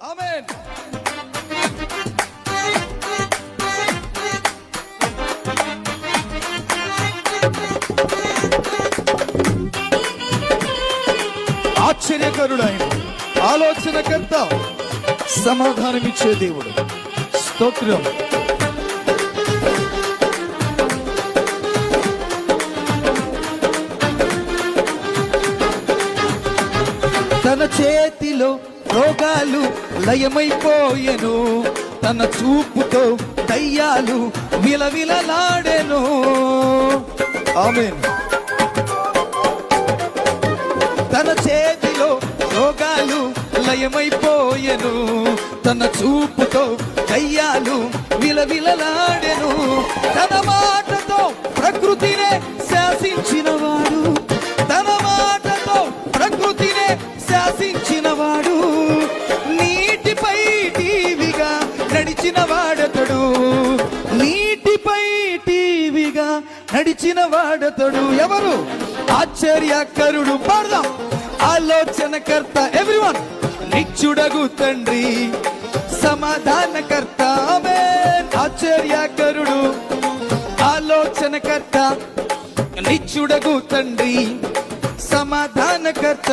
ఆమేన్. ఆశ్చర్యకరుడైన ఆలోచనకర్త, సమాధానమిచ్చే దేవుడు. స్తోత్రం. తన చేతిలో రోగాలు లయమైపోయెను, తన చూపుతో దయ్యాలు విలవిలలాడెను. ఆమేన్. తన చేతిలో రోగాలు లయమైపోయెను, తన చూపుతో దయ్యాలు విలవిలలాడెను. తన మాటతో ప్రకృతినే శాసించినవాడు, తన మాటతో ప్రకృతినే శాసించినవాడు. నీటిపై టీవిగా నడిచిన వాడతడు, నీటిపై టీవిగా నడిచిన వాడతడు. ఎవరు? ఆశ్చర్యకరుడు. పాడదాం. ఆలోచనకర్త. ఎవ్రీవన్. నిత్యుడగు తండ్రి, సమాధానకర్త. ఆమేన్. ఆశ్చర్యకరుడు, ఆలోచనకర్త, నిత్యుడగు తండ్రి, సమాధానకర్త.